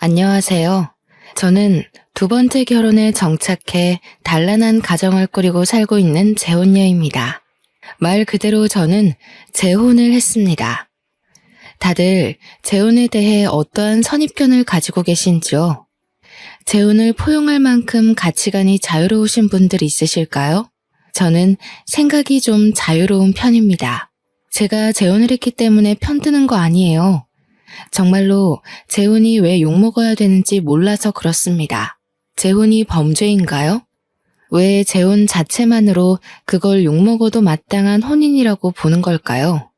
안녕하세요. 저는 두 번째 결혼에 정착해 단란한 가정을 꾸리고 살고 있는 재혼녀입니다. 말 그대로 저는 재혼을 했습니다. 다들 재혼에 대해 어떠한 선입견을 가지고 계신지요? 재혼을 포용할 만큼 가치관이 자유로우신 분들 있으실까요? 저는 생각이 좀 자유로운 편입니다. 제가 재혼을 했기 때문에 편드는 거 아니에요. 정말로 재혼이 왜 욕먹어야 되는지 몰라서 그렇습니다. 재혼이 범죄인가요? 왜 재혼 자체만으로 그걸 욕먹어도 마땅한 혼인이라고 보는 걸까요?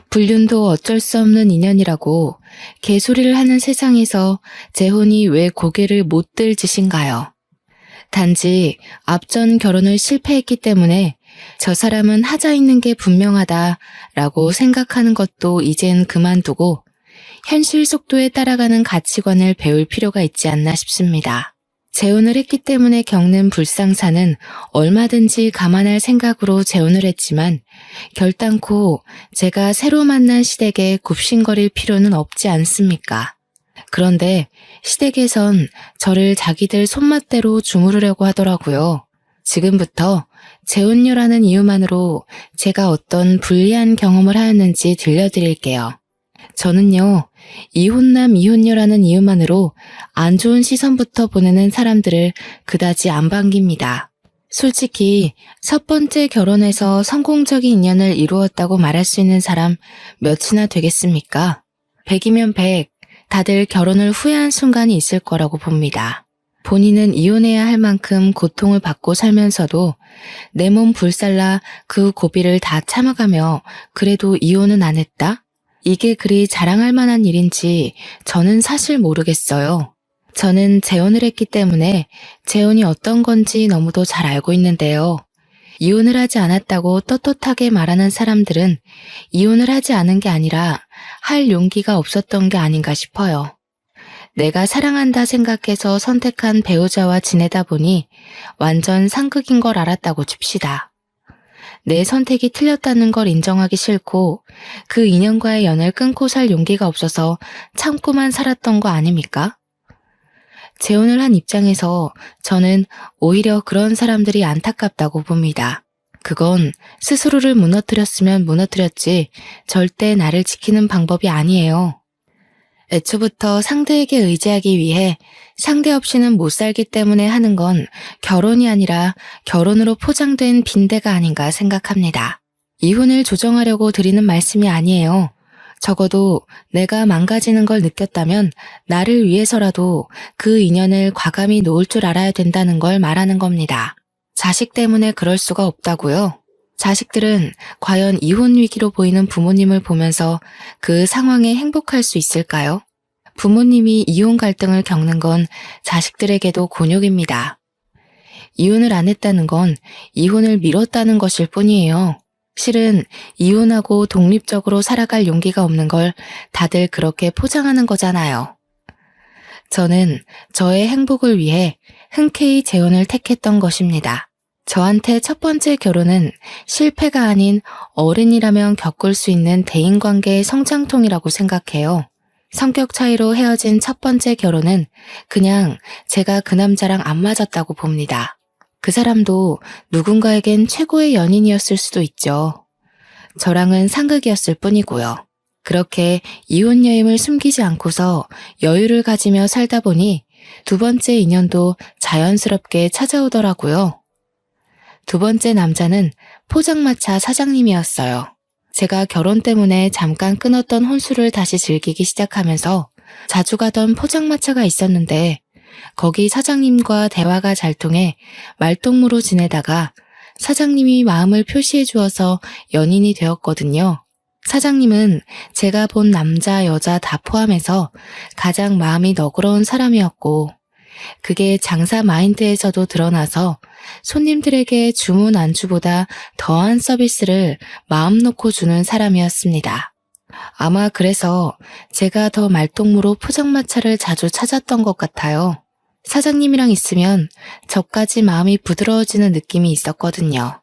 불륜도 어쩔 수 없는 인연이라고 개소리를 하는 세상에서 재혼이 왜 고개를 못 들 짓인가요? 단지 앞전 결혼을 실패했기 때문에 저 사람은 하자 있는 게 분명하다라고 생각하는 것도 이젠 그만두고 현실 속도에 따라가는 가치관을 배울 필요가 있지 않나 싶습니다. 재혼을 했기 때문에 겪는 불상사는 얼마든지 감안할 생각으로 재혼을 했지만 결단코 제가 새로 만난 시댁에 굽신거릴 필요는 없지 않습니까? 그런데 시댁에선 저를 자기들 손맛대로 주무르려고 하더라고요. 지금부터 재혼녀라는 이유만으로 제가 어떤 불리한 경험을 하였는지 들려드릴게요. 저는요, 이혼남 이혼녀라는 이유만으로 안 좋은 시선부터 보내는 사람들을 그다지 안 반깁니다. 솔직히 첫 번째 결혼에서 성공적인 인연을 이루었다고 말할 수 있는 사람 몇이나 되겠습니까? 100이면 100, 다들 결혼을 후회한 순간이 있을 거라고 봅니다. 본인은 이혼해야 할 만큼 고통을 받고 살면서도 내 몸 불살라 그 고비를 다 참아가며 그래도 이혼은 안 했다? 이게 그리 자랑할 만한 일인지 저는 사실 모르겠어요. 저는 재혼을 했기 때문에 재혼이 어떤 건지 너무도 잘 알고 있는데요. 이혼을 하지 않았다고 떳떳하게 말하는 사람들은 이혼을 하지 않은 게 아니라 할 용기가 없었던 게 아닌가 싶어요. 내가 사랑한다 생각해서 선택한 배우자와 지내다 보니 완전 상극인 걸 알았다고 칩시다. 내 선택이 틀렸다는 걸 인정하기 싫고 그 인연과의 연을 끊고 살 용기가 없어서 참고만 살았던 거 아닙니까? 재혼을 한 입장에서 저는 오히려 그런 사람들이 안타깝다고 봅니다. 그건 스스로를 무너뜨렸으면 무너뜨렸지 절대 나를 지키는 방법이 아니에요. 애초부터 상대에게 의지하기 위해 상대 없이는 못 살기 때문에 하는 건 결혼이 아니라 결혼으로 포장된 빈대가 아닌가 생각합니다. 이혼을 조정하려고 드리는 말씀이 아니에요. 적어도 내가 망가지는 걸 느꼈다면 나를 위해서라도 그 인연을 과감히 놓을 줄 알아야 된다는 걸 말하는 겁니다. 자식 때문에 그럴 수가 없다고요? 자식들은 과연 이혼 위기로 보이는 부모님을 보면서 그 상황에 행복할 수 있을까요? 부모님이 이혼 갈등을 겪는 건 자식들에게도 곤욕입니다. 이혼을 안 했다는 건 이혼을 미뤘다는 것일 뿐이에요. 실은 이혼하고 독립적으로 살아갈 용기가 없는 걸 다들 그렇게 포장하는 거잖아요. 저는 저의 행복을 위해 흔쾌히 재혼을 택했던 것입니다. 저한테 첫 번째 결혼은 실패가 아닌 어른이라면 겪을 수 있는 대인관계의 성장통이라고 생각해요. 성격 차이로 헤어진 첫 번째 결혼은 그냥 제가 그 남자랑 안 맞았다고 봅니다. 그 사람도 누군가에겐 최고의 연인이었을 수도 있죠. 저랑은 상극이었을 뿐이고요. 그렇게 이혼여임을 숨기지 않고서 여유를 가지며 살다 보니 두 번째 인연도 자연스럽게 찾아오더라고요. 두 번째 남자는 포장마차 사장님이었어요. 제가 결혼 때문에 잠깐 끊었던 혼수를 다시 즐기기 시작하면서 자주 가던 포장마차가 있었는데 거기 사장님과 대화가 잘 통해 말동무로 지내다가 사장님이 마음을 표시해 주어서 연인이 되었거든요. 사장님은 제가 본 남자, 여자 다 포함해서 가장 마음이 너그러운 사람이었고 그게 장사 마인드에서도 드러나서 손님들에게 주문 안주보다 더한 서비스를 마음 놓고 주는 사람이었습니다. 아마 그래서 제가 더 말동무로 포장마차를 자주 찾았던 것 같아요. 사장님이랑 있으면 저까지 마음이 부드러워지는 느낌이 있었거든요.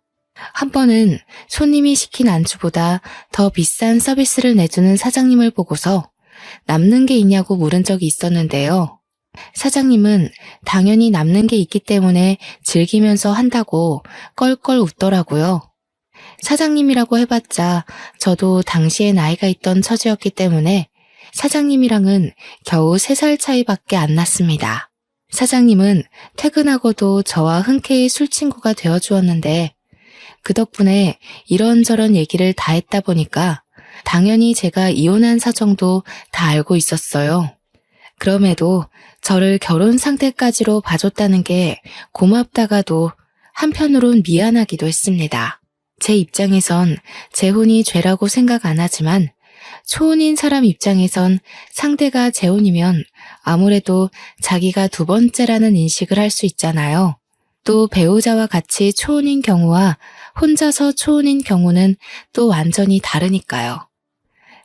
한 번은 손님이 시킨 안주보다 더 비싼 서비스를 내주는 사장님을 보고서 남는 게 있냐고 물은 적이 있었는데요. 사장님은 당연히 남는 게 있기 때문에 즐기면서 한다고 껄껄 웃더라고요. 사장님이라고 해봤자 저도 당시에 나이가 있던 처지였기 때문에 사장님이랑은 겨우 3살 차이밖에 안 났습니다. 사장님은 퇴근하고도 저와 흔쾌히 술친구가 되어주었는데 그 덕분에 이런저런 얘기를 다 했다 보니까 당연히 제가 이혼한 사정도 다 알고 있었어요. 그럼에도 저를 결혼 상태까지로 봐줬다는 게 고맙다가도 한편으론 미안하기도 했습니다. 제 입장에선 재혼이 죄라고 생각 안 하지만 초혼인 사람 입장에선 상대가 재혼이면 아무래도 자기가 두 번째라는 인식을 할 수 있잖아요. 또 배우자와 같이 초혼인 경우와 혼자서 초혼인 경우는 또 완전히 다르니까요.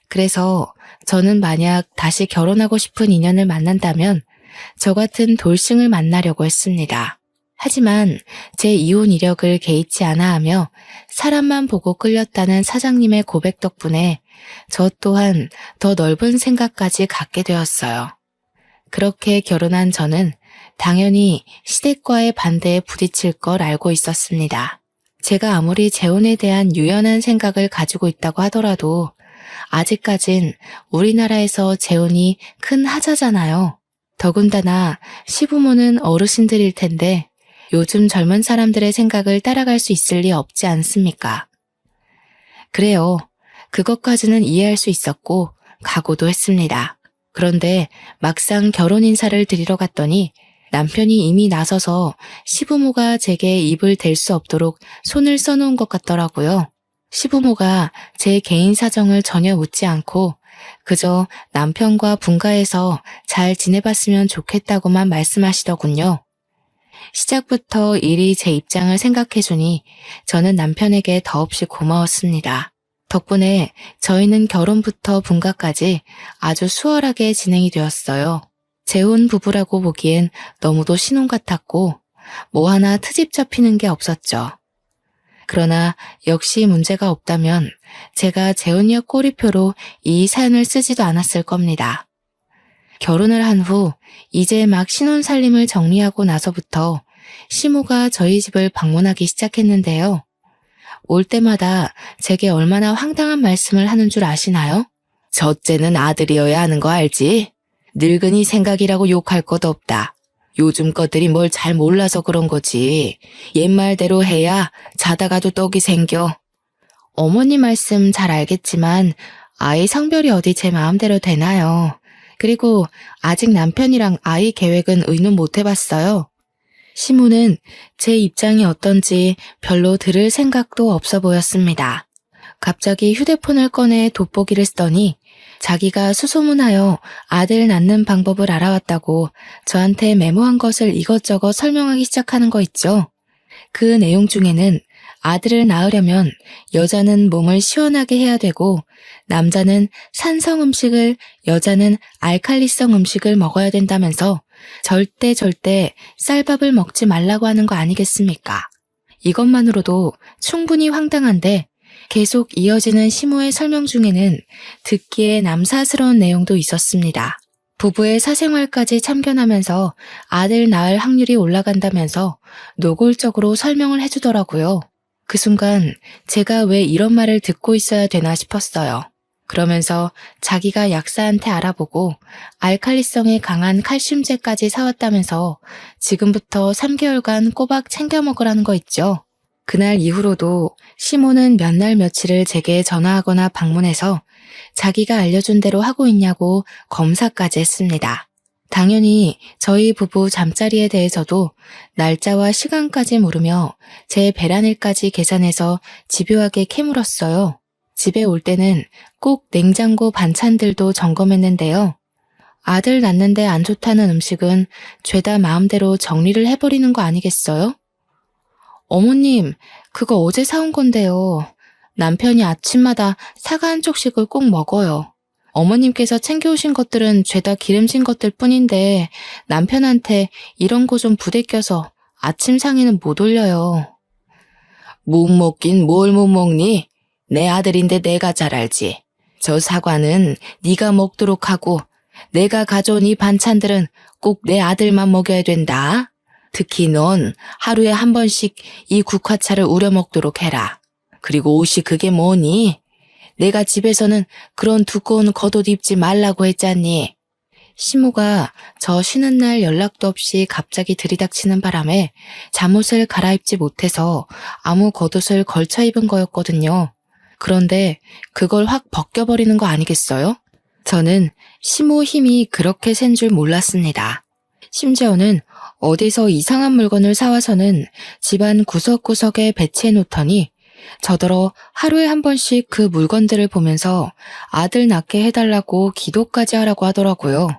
그래서 저는 만약 다시 결혼하고 싶은 인연을 만난다면 저 같은 돌싱을 만나려고 했습니다. 하지만 제 이혼 이력을 개의치 않아 하며 사람만 보고 끌렸다는 사장님의 고백 덕분에 저 또한 더 넓은 생각까지 갖게 되었어요. 그렇게 결혼한 저는 당연히 시댁과의 반대에 부딪힐 걸 알고 있었습니다. 제가 아무리 재혼에 대한 유연한 생각을 가지고 있다고 하더라도 아직까진 우리나라에서 재혼이 큰 하자잖아요. 더군다나 시부모는 어르신들일 텐데 요즘 젊은 사람들의 생각을 따라갈 수 있을 리 없지 않습니까? 그래요. 그것까지는 이해할 수 있었고 각오도 했습니다. 그런데 막상 결혼 인사를 드리러 갔더니 남편이 이미 나서서 시부모가 제게 입을 댈 수 없도록 손을 써놓은 것 같더라고요. 시부모가 제 개인 사정을 전혀 묻지 않고 그저 남편과 분가해서 잘 지내봤으면 좋겠다고만 말씀하시더군요. 시작부터 일이 제 입장을 생각해주니 저는 남편에게 더없이 고마웠습니다. 덕분에 저희는 결혼부터 분가까지 아주 수월하게 진행이 되었어요. 재혼 부부라고 보기엔 너무도 신혼 같았고 뭐 하나 트집 잡히는 게 없었죠. 그러나 역시 문제가 없다면 제가 재혼녀 꼬리표로 이 사연을 쓰지도 않았을 겁니다. 결혼을 한 후 이제 막 신혼살림을 정리하고 나서부터 시모가 저희 집을 방문하기 시작했는데요. 올 때마다 제게 얼마나 황당한 말씀을 하는 줄 아시나요? 첫째는 아들이어야 하는 거 알지? 늙은이 생각이라고 욕할 것 없다. 요즘 것들이 뭘 잘 몰라서 그런 거지. 옛말대로 해야 자다가도 떡이 생겨. 어머니 말씀 잘 알겠지만 아이 성별이 어디 제 마음대로 되나요? 그리고 아직 남편이랑 아이 계획은 의논 못 해봤어요. 시모는 제 입장이 어떤지 별로 들을 생각도 없어 보였습니다. 갑자기 휴대폰을 꺼내 돋보기를 쓰더니 자기가 수소문하여 아들 낳는 방법을 알아왔다고 저한테 메모한 것을 이것저것 설명하기 시작하는 거 있죠. 그 내용 중에는 아들을 낳으려면 여자는 몸을 시원하게 해야 되고 남자는 산성 음식을, 여자는 알칼리성 음식을 먹어야 된다면서 절대 쌀밥을 먹지 말라고 하는 거 아니겠습니까? 이것만으로도 충분히 황당한데 계속 이어지는 시모의 설명 중에는 듣기에 남사스러운 내용도 있었습니다. 부부의 사생활까지 참견하면서 아들 낳을 확률이 올라간다면서 노골적으로 설명을 해주더라고요. 그 순간 제가 왜 이런 말을 듣고 있어야 되나 싶었어요. 그러면서 자기가 약사한테 알아보고 알칼리성에 강한 칼슘제까지 사왔다면서 지금부터 3개월간 꼬박 챙겨 먹으라는 거 있죠. 그날 이후로도 시모는 몇 날 며칠을 제게 전화하거나 방문해서 자기가 알려준 대로 하고 있냐고 검사까지 했습니다. 당연히 저희 부부 잠자리에 대해서도 날짜와 시간까지 물으며 제 배란일까지 계산해서 집요하게 캐물었어요. 집에 올 때는 꼭 냉장고 반찬들도 점검했는데요. 아들 낳는데 안 좋다는 음식은 죄다 마음대로 정리를 해버리는 거 아니겠어요? 어머님, 그거 어제 사온 건데요. 남편이 아침마다 사과 한 쪽씩을 꼭 먹어요. 어머님께서 챙겨오신 것들은 죄다 기름진 것들 뿐인데 남편한테 이런 거 좀 부대껴서 아침 상에는 못 올려요. 못 먹긴 뭘 못 먹니? 내 아들인데 내가 잘 알지. 저 사과는 네가 먹도록 하고 내가 가져온 이 반찬들은 꼭 내 아들만 먹여야 된다. 특히 넌 하루에 한 번씩 이 국화차를 우려 먹도록 해라. 그리고 옷이 그게 뭐니? 내가 집에서는 그런 두꺼운 겉옷 입지 말라고 했잖니. 시모가 저 쉬는 날 연락도 없이 갑자기 들이닥치는 바람에 잠옷을 갈아입지 못해서 아무 겉옷을 걸쳐 입은 거였거든요. 그런데 그걸 확 벗겨버리는 거 아니겠어요? 저는 시모 힘이 그렇게 센 줄 몰랐습니다. 심지어는 어디서 이상한 물건을 사와서는 집안 구석구석에 배치해 놓더니 저더러 하루에 한 번씩 그 물건들을 보면서 아들 낳게 해달라고 기도까지 하라고 하더라고요.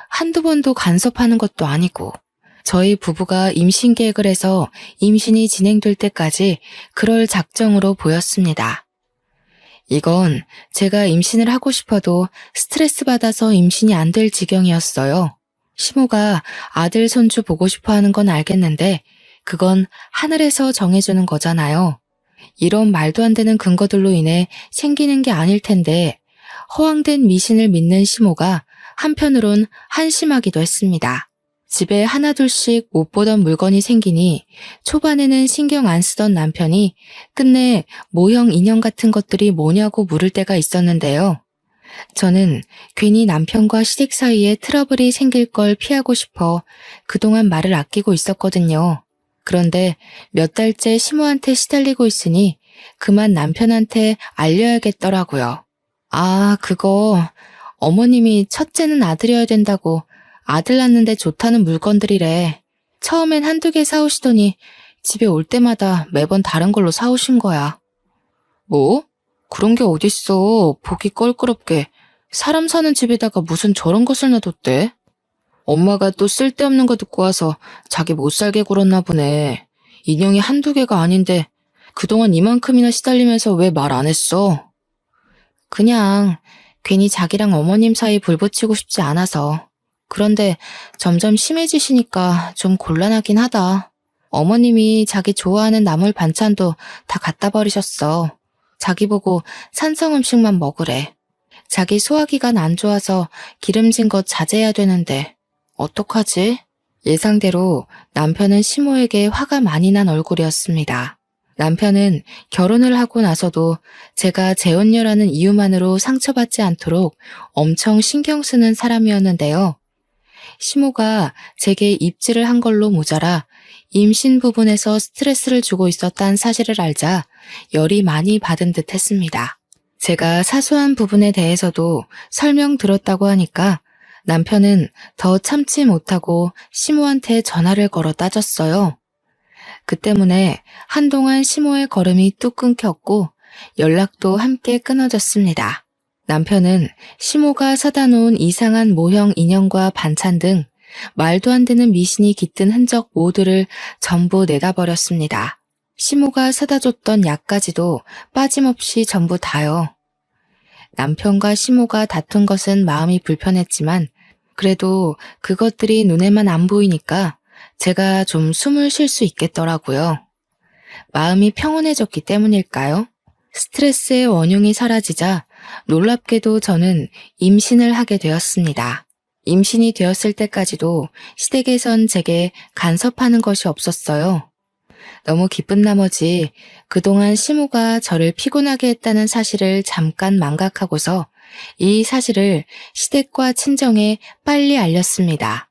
한두 번도 간섭하는 것도 아니고 저희 부부가 임신 계획을 해서 임신이 진행될 때까지 그럴 작정으로 보였습니다. 이건 제가 임신을 하고 싶어도 스트레스 받아서 임신이 안 될 지경이었어요. 시모가 아들 손주 보고 싶어 하는 건 알겠는데 그건 하늘에서 정해주는 거잖아요. 이런 말도 안 되는 근거들로 인해 생기는 게 아닐 텐데 허황된 미신을 믿는 시모가 한편으론 한심하기도 했습니다. 집에 하나둘씩 못 보던 물건이 생기니 초반에는 신경 안 쓰던 남편이 끝내 모형 인형 같은 것들이 뭐냐고 물을 때가 있었는데요. 저는 괜히 남편과 시댁 사이에 트러블이 생길 걸 피하고 싶어 그동안 말을 아끼고 있었거든요. 그런데 몇 달째 시모한테 시달리고 있으니 그만 남편한테 알려야겠더라고요. 아, 그거 어머님이 첫째는 아들이어야 된다고 아들 낳는데 좋다는 물건들이래. 처음엔 한두 개 사오시더니 집에 올 때마다 매번 다른 걸로 사오신 거야. 뭐? 그런 게 어딨어. 보기 껄끄럽게. 사람 사는 집에다가 무슨 저런 것을 놔뒀대? 엄마가 또 쓸데없는 거 듣고 와서 자기 못 살게 굴었나 보네. 인형이 한두 개가 아닌데 그동안 이만큼이나 시달리면서 왜 말 안 했어? 그냥 괜히 자기랑 어머님 사이 불 붙이고 싶지 않아서. 그런데 점점 심해지시니까 좀 곤란하긴 하다. 어머님이 자기 좋아하는 나물 반찬도 다 갖다 버리셨어. 자기 보고 산성 음식만 먹으래. 자기 소화기관 안 좋아서 기름진 것 자제해야 되는데 어떡하지? 예상대로 남편은 시모에게 화가 많이 난 얼굴이었습니다. 남편은 결혼을 하고 나서도 제가 재혼녀라는 이유만으로 상처받지 않도록 엄청 신경 쓰는 사람이었는데요. 시모가 제게 입질을 한 걸로 모자라 임신 부분에서 스트레스를 주고 있었다는 사실을 알자 열이 많이 받은 듯 했습니다. 제가 사소한 부분에 대해서도 설명 들었다고 하니까 남편은 더 참지 못하고 시모한테 전화를 걸어 따졌어요. 그 때문에 한동안 시모의 걸음이 뚝 끊겼고 연락도 함께 끊어졌습니다. 남편은 시모가 사다 놓은 이상한 모형 인형과 반찬 등 말도 안 되는 미신이 깃든 흔적 모두를 전부 내다버렸습니다. 시모가 사다 줬던 약까지도 빠짐없이 전부 다요. 남편과 시모가 다툰 것은 마음이 불편했지만 그래도 그것들이 눈에만 안 보이니까 제가 좀 숨을 쉴 수 있겠더라고요. 마음이 평온해졌기 때문일까요? 스트레스의 원흉이 사라지자 놀랍게도 저는 임신을 하게 되었습니다. 임신이 되었을 때까지도 시댁에선 제게 간섭하는 것이 없었어요. 너무 기쁜 나머지 그동안 시모가 저를 피곤하게 했다는 사실을 잠깐 망각하고서 이 사실을 시댁과 친정에 빨리 알렸습니다.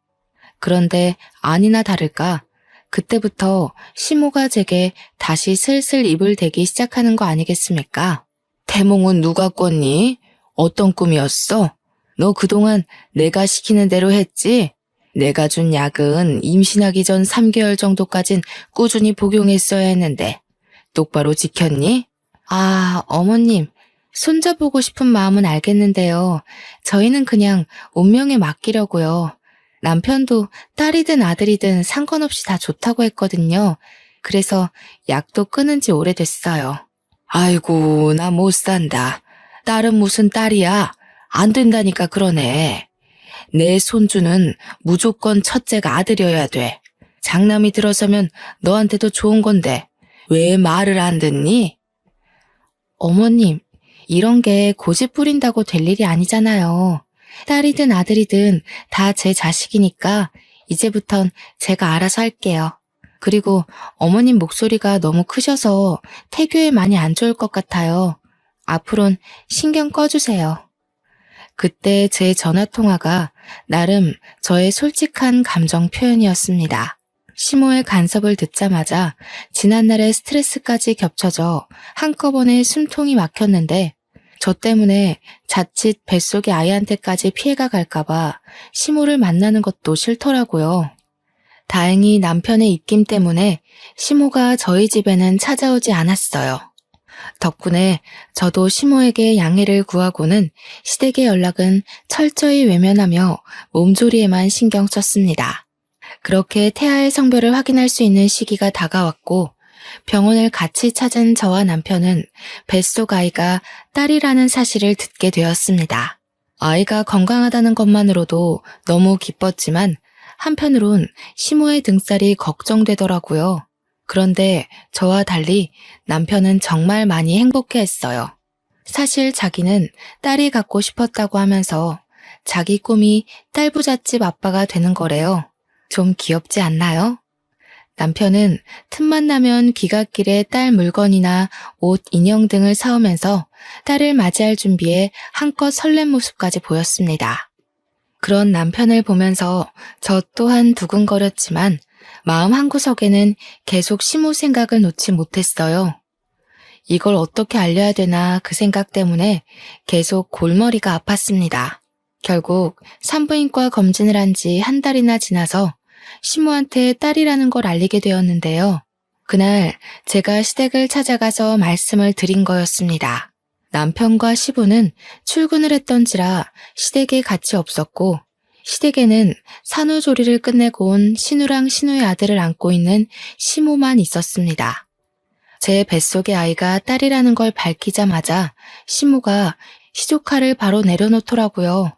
그런데 아니나 다를까 그때부터 시모가 제게 다시 슬슬 입을 대기 시작하는 거 아니겠습니까? 태몽은 누가 꿨니? 어떤 꿈이었어? 너 그동안 내가 시키는 대로 했지? 내가 준 약은 임신하기 전 3개월 정도까진 꾸준히 복용했어야 했는데 똑바로 지켰니? 아, 어머님, 손자 보고 싶은 마음은 알겠는데요. 저희는 그냥 운명에 맡기려고요. 남편도 딸이든 아들이든 상관없이 다 좋다고 했거든요. 그래서 약도 끊은 지 오래됐어요. 아이고, 나 못 산다. 딸은 무슨 딸이야? 안 된다니까 그러네. 내 손주는 무조건 첫째가 아들이어야 돼. 장남이 들어서면 너한테도 좋은 건데 왜 말을 안 듣니? 어머님, 이런 게 고집 부린다고 될 일이 아니잖아요. 딸이든 아들이든 다 제 자식이니까 이제부턴 제가 알아서 할게요. 그리고 어머님 목소리가 너무 크셔서 태교에 많이 안 좋을 것 같아요. 앞으론 신경 꺼주세요. 그때 제 전화통화가 나름 저의 솔직한 감정 표현이었습니다. 시모의 간섭을 듣자마자 지난날의 스트레스까지 겹쳐져 한꺼번에 숨통이 막혔는데 저 때문에 자칫 뱃속의 아이한테까지 피해가 갈까봐 시모를 만나는 것도 싫더라고요. 다행히 남편의 입김 때문에 시모가 저희 집에는 찾아오지 않았어요. 덕분에 저도 시모에게 양해를 구하고는 시댁의 연락은 철저히 외면하며 몸조리에만 신경 썼습니다. 그렇게 태아의 성별을 확인할 수 있는 시기가 다가왔고 병원을 같이 찾은 저와 남편은 뱃속 아이가 딸이라는 사실을 듣게 되었습니다. 아이가 건강하다는 것만으로도 너무 기뻤지만 한편으론 시모의 등살이 걱정되더라고요. 그런데 저와 달리 남편은 정말 많이 행복해했어요. 사실 자기는 딸이 갖고 싶었다고 하면서 자기 꿈이 딸부잣집 아빠가 되는 거래요. 좀 귀엽지 않나요? 남편은 틈만 나면 귀갓길에 딸 물건이나 옷, 인형 등을 사오면서 딸을 맞이할 준비에 한껏 설렘 모습까지 보였습니다. 그런 남편을 보면서 저 또한 두근거렸지만 마음 한구석에는 계속 시모 생각을 놓지 못했어요. 이걸 어떻게 알려야 되나 그 생각 때문에 계속 골머리가 아팠습니다. 결국 산부인과 검진을 한 지 한 달이나 지나서 시모한테 딸이라는 걸 알리게 되었는데요. 그날 제가 시댁을 찾아가서 말씀을 드린 거였습니다. 남편과 시부는 출근을 했던지라 시댁에 같이 없었고 시댁에는 산후조리를 끝내고 온 신우랑 신우의 아들을 안고 있는 시모만 있었습니다. 제 뱃속의 아이가 딸이라는 걸 밝히자마자 시모가 시조카를 바로 내려놓더라고요.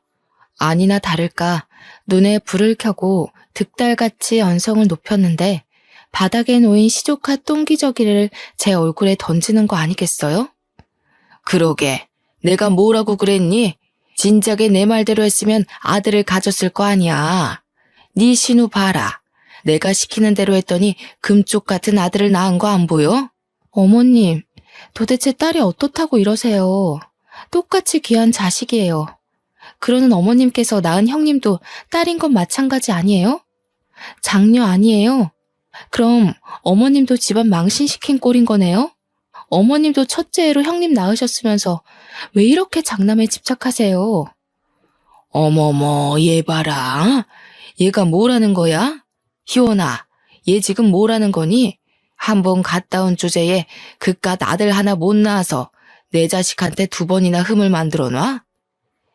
아니나 다를까 눈에 불을 켜고 득달같이 언성을 높였는데 바닥에 놓인 시조카 똥기저귀를 제 얼굴에 던지는 거 아니겠어요? 그러게, 내가 뭐라고 그랬니? 진작에 내 말대로 했으면 아들을 가졌을 거 아니야. 네 신우 봐라. 내가 시키는 대로 했더니 금쪽 같은 아들을 낳은 거 안 보여? 어머님, 도대체 딸이 어떻다고 이러세요? 똑같이 귀한 자식이에요. 그러는 어머님께서 낳은 형님도 딸인 건 마찬가지 아니에요? 장녀 아니에요? 그럼 어머님도 집안 망신시킨 꼴인 거네요? 어머님도 첫째로 형님 낳으셨으면서 왜 이렇게 장남에 집착하세요? 어머머, 얘 봐라. 얘가 뭐라는 거야? 희원아, 얘 지금 뭐라는 거니? 한번 갔다 온 주제에 그깟 아들 하나 못 낳아서 내 자식한테 2번이나 흠을 만들어 놔?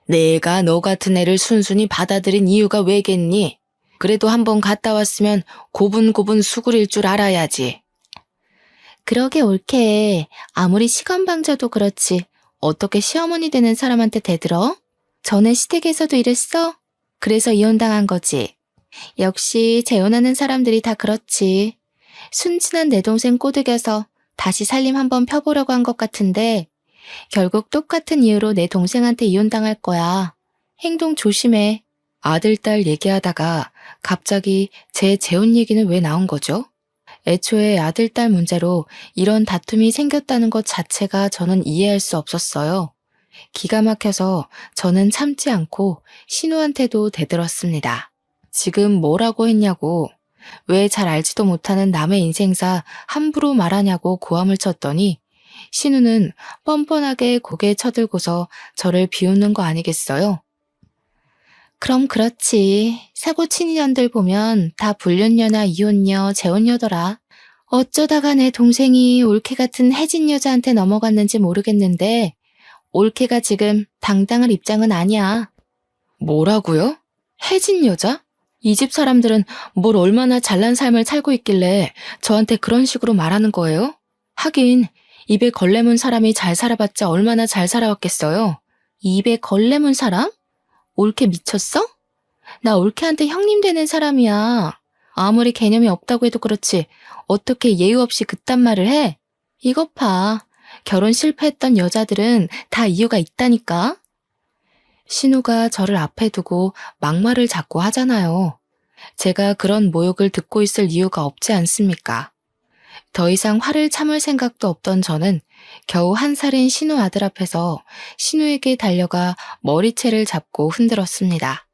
내가 너 같은 애를 순순히 받아들인 이유가 왜겠니? 그래도 한번 갔다 왔으면 고분고분 수구릴 줄 알아야지. 그러게 옳게. 아무리 시건방져도 그렇지. 어떻게 시어머니 되는 사람한테 대들어? 전에 시댁에서도 이랬어? 그래서 이혼당한 거지. 역시 재혼하는 사람들이 다 그렇지. 순진한 내 동생 꼬드겨서 다시 살림 한번 펴보려고 한 것 같은데 결국 똑같은 이유로 내 동생한테 이혼당할 거야. 행동 조심해. 아들, 딸 얘기하다가 갑자기 제 재혼 얘기는 왜 나온 거죠? 애초에 아들, 딸 문제로 이런 다툼이 생겼다는 것 자체가 저는 이해할 수 없었어요. 기가 막혀서 저는 참지 않고 신우한테도 대들었습니다. 지금 뭐라고 했냐고, 왜 잘 알지도 못하는 남의 인생사 함부로 말하냐고 고함을 쳤더니 신우는 뻔뻔하게 고개 쳐들고서 저를 비웃는 거 아니겠어요? 그럼 그렇지. 사고 친 인연들 보면 다 불륜녀나 이혼녀, 재혼녀더라. 어쩌다가 내 동생이 올케 같은 해진 여자한테 넘어갔는지 모르겠는데 올케가 지금 당당할 입장은 아니야. 뭐라고요? 해진 여자? 이 집 사람들은 뭘 얼마나 잘난 삶을 살고 있길래 저한테 그런 식으로 말하는 거예요? 하긴 입에 걸레 문 사람이 잘 살아봤자 얼마나 잘 살아왔겠어요. 입에 걸레 문 사람? 올케 미쳤어? 나 올케한테 형님 되는 사람이야. 아무리 개념이 없다고 해도 그렇지 어떻게 예의 없이 그딴 말을 해? 이것 봐. 결혼 실패했던 여자들은 다 이유가 있다니까. 신우가 저를 앞에 두고 막말을 자꾸 하잖아요. 제가 그런 모욕을 듣고 있을 이유가 없지 않습니까? 더 이상 화를 참을 생각도 없던 저는 겨우 1살인 신우 아들 앞에서 신우에게 달려가 머리채를 잡고 흔들었습니다.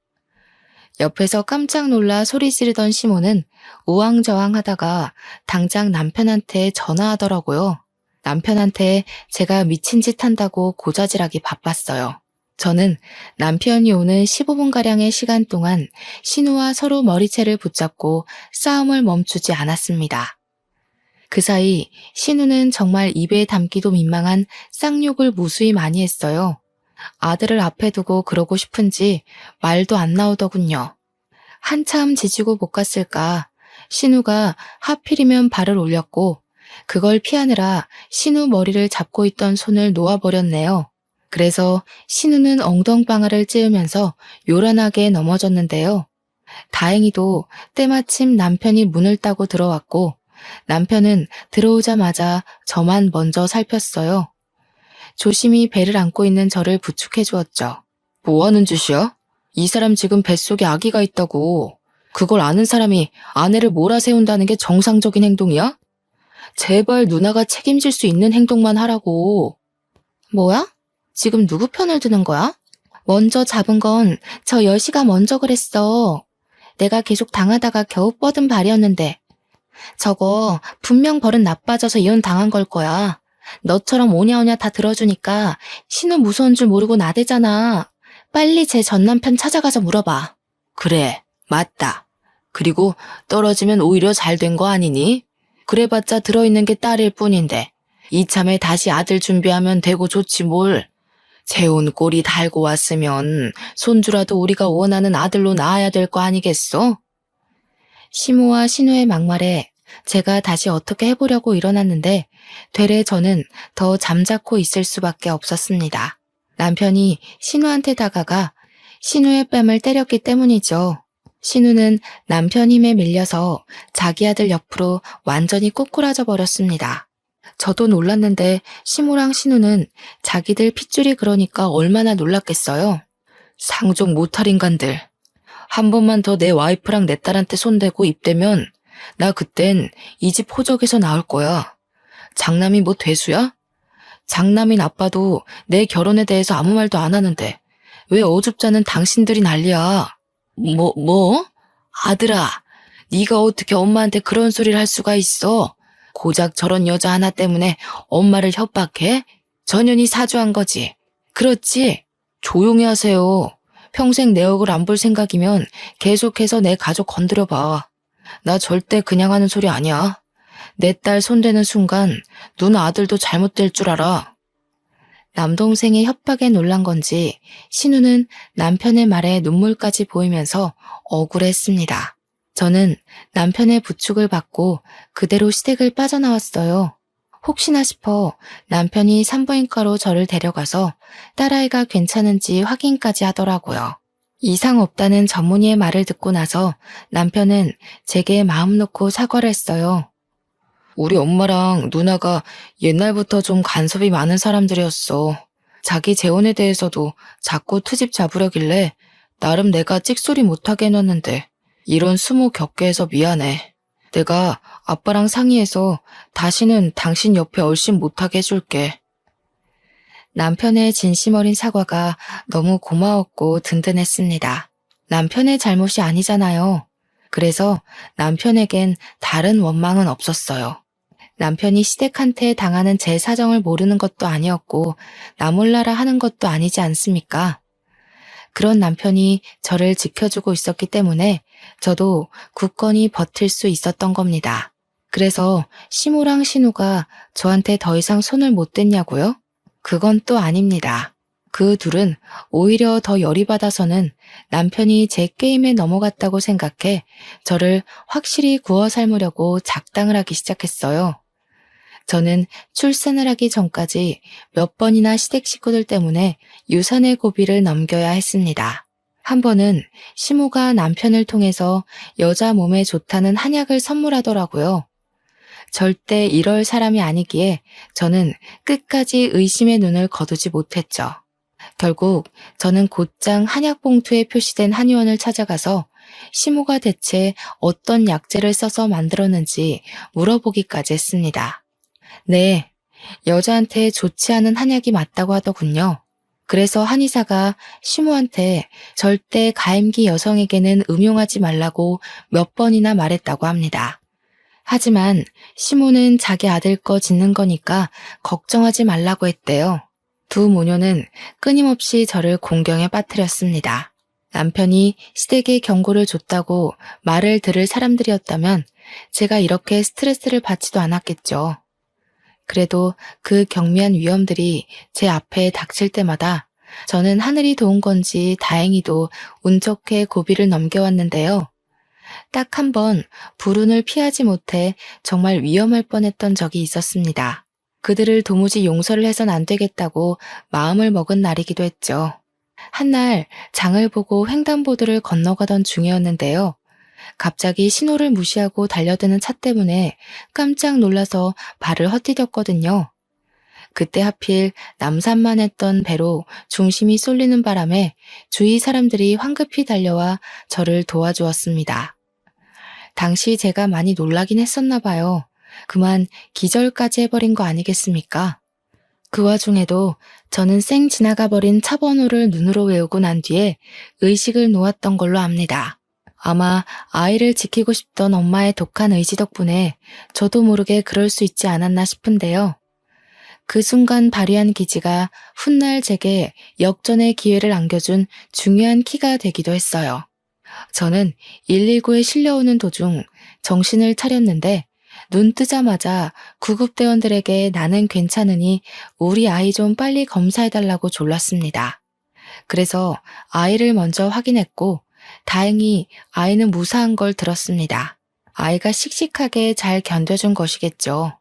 옆에서 깜짝 놀라 소리 지르던 시모는 우왕좌왕하다가 당장 남편한테 전화하더라고요. 남편한테 제가 미친 짓 한다고 고자질하기 바빴어요. 저는 남편이 오는 15분가량의 시간 동안 신우와 서로 머리채를 붙잡고 싸움을 멈추지 않았습니다. 그 사이 신우는 정말 입에 담기도 민망한 쌍욕을 무수히 많이 했어요. 아들을 앞에 두고 그러고 싶은지 말도 안 나오더군요. 한참 지지고 못 갔을까 신우가 하필이면 발을 올렸고 그걸 피하느라 신우 머리를 잡고 있던 손을 놓아버렸네요. 그래서 신우는 엉덩방아를 찌으면서 요란하게 넘어졌는데요. 다행히도 때마침 남편이 문을 따고 들어왔고 남편은 들어오자마자 저만 먼저 살폈어요. 조심히 배를 안고 있는 저를 부축해 주었죠. 뭐 하는 짓이야? 이 사람 지금 뱃속에 아기가 있다고. 그걸 아는 사람이 아내를 몰아세운다는 게 정상적인 행동이야? 제발 누나가 책임질 수 있는 행동만 하라고. 뭐야? 지금 누구 편을 드는 거야? 먼저 잡은 건 저 여시가 먼저 그랬어. 내가 계속 당하다가 겨우 뻗은 발이었는데. 저거 분명 버릇 나빠져서 이혼 당한 걸 거야. 너처럼 오냐오냐 다 들어주니까 신우 무서운 줄 모르고 나대잖아. 빨리 제 전남편 찾아가서 물어봐. 그래, 맞다. 그리고 떨어지면 오히려 잘 된 거 아니니? 그래봤자 들어있는 게 딸일 뿐인데 이참에 다시 아들 준비하면 되고 좋지 뭘. 재혼 꼴이 달고 왔으면 손주라도 우리가 원하는 아들로 낳아야 될 거 아니겠어? 시모와 신우의 막말에 제가 다시 어떻게 해보려고 일어났는데 되레 저는 더 잠자코 있을 수밖에 없었습니다. 남편이 신우한테 다가가 신우의 뺨을 때렸기 때문이죠. 신우는 남편 힘에 밀려서 자기 아들 옆으로 완전히 꼬꾸라져 버렸습니다. 저도 놀랐는데 시모랑 신우는 자기들 핏줄이 그러니까 얼마나 놀랐겠어요. 상종 못할 인간들. 한 번만 더 내 와이프랑 내 딸한테 손대고 입대면 나 그땐 이 집 호적에서 나올 거야. 장남이 뭐 돼수야? 장남인 아빠도 내 결혼에 대해서 아무 말도 안 하는데 왜 어줍잖은 당신들이 난리야. 뭐? 아들아, 네가 어떻게 엄마한테 그런 소리를 할 수가 있어? 고작 저런 여자 하나 때문에 엄마를 협박해? 전현이 사주한 거지. 그렇지? 조용히 하세요. 평생 내 얼굴 안 볼 생각이면 계속해서 내 가족 건드려봐. 나 절대 그냥 하는 소리 아니야. 내 딸 손대는 순간 누나 아들도 잘못될 줄 알아. 남동생의 협박에 놀란 건지 신우는 남편의 말에 눈물까지 보이면서 억울했습니다. 저는 남편의 부축을 받고 그대로 시댁을 빠져나왔어요. 혹시나 싶어 남편이 산부인과로 저를 데려가서 딸아이가 괜찮은지 확인까지 하더라고요. 이상 없다는 전문의의 말을 듣고 나서 남편은 제게 마음 놓고 사과를 했어요. 우리 엄마랑 누나가 옛날부터 좀 간섭이 많은 사람들이었어. 자기 재혼에 대해서도 자꾸 트집 잡으려길래 나름 내가 찍소리 못하게 해놨는데 이런 수모 겪게 해서 미안해. 내가 아빠랑 상의해서 다시는 당신 옆에 얼씬 못하게 해줄게. 남편의 진심 어린 사과가 너무 고마웠고 든든했습니다. 남편의 잘못이 아니잖아요. 그래서 남편에겐 다른 원망은 없었어요. 남편이 시댁한테 당하는 제 사정을 모르는 것도 아니었고 나 몰라라 하는 것도 아니지 않습니까? 그런 남편이 저를 지켜주고 있었기 때문에 저도 굳건히 버틸 수 있었던 겁니다. 그래서 시모랑 신우가 저한테 더 이상 손을 못 댔냐고요? 그건 또 아닙니다. 그 둘은 오히려 더 열이 받아서는 남편이 제 게임에 넘어갔다고 생각해 저를 확실히 구워 삶으려고 작당을 하기 시작했어요. 저는 출산을 하기 전까지 몇 번이나 시댁 식구들 때문에 유산의 고비를 넘겨야 했습니다. 한 번은 시모가 남편을 통해서 여자 몸에 좋다는 한약을 선물하더라고요. 절대 이럴 사람이 아니기에 저는 끝까지 의심의 눈을 거두지 못했죠. 결국 저는 곧장 한약 봉투에 표시된 한의원을 찾아가서 시모가 대체 어떤 약재를 써서 만들었는지 물어보기까지 했습니다. 네, 여자한테 좋지 않은 한약이 맞다고 하더군요. 그래서 한의사가 시모한테 절대 가임기 여성에게는 음용하지 말라고 몇 번이나 말했다고 합니다. 하지만 시모는 자기 아들 거 짓는 거니까 걱정하지 말라고 했대요. 두 모녀는 끊임없이 저를 공경에 빠뜨렸습니다. 남편이 시댁에 경고를 줬다고 말을 들을 사람들이었다면 제가 이렇게 스트레스를 받지도 않았겠죠. 그래도 그 경미한 위험들이 제 앞에 닥칠 때마다 저는 하늘이 도운 건지 다행히도 운 좋게 고비를 넘겨왔는데요. 딱 한 번 불운을 피하지 못해 정말 위험할 뻔했던 적이 있었습니다. 그들을 도무지 용서를 해선 안 되겠다고 마음을 먹은 날이기도 했죠. 한날 장을 보고 횡단보도를 건너가던 중이었는데요. 갑자기 신호를 무시하고 달려드는 차 때문에 깜짝 놀라서 발을 헛디뎠거든요. 그때 하필 남산만 했던 배로 중심이 쏠리는 바람에 주위 사람들이 황급히 달려와 저를 도와주었습니다. 당시 제가 많이 놀라긴 했었나 봐요. 그만 기절까지 해버린 거 아니겠습니까? 그 와중에도 저는 쌩 지나가 버린 차 번호를 눈으로 외우고 난 뒤에 의식을 놓았던 걸로 압니다. 아마 아이를 지키고 싶던 엄마의 독한 의지 덕분에 저도 모르게 그럴 수 있지 않았나 싶은데요. 그 순간 발휘한 기지가 훗날 제게 역전의 기회를 안겨준 중요한 키가 되기도 했어요. 저는 119에 실려오는 도중 정신을 차렸는데 눈 뜨자마자 구급대원들에게 나는 괜찮으니 우리 아이 좀 빨리 검사해달라고 졸랐습니다. 그래서 아이를 먼저 확인했고 다행히 아이는 무사한 걸 들었습니다. 아이가 씩씩하게 잘 견뎌준 것이겠죠.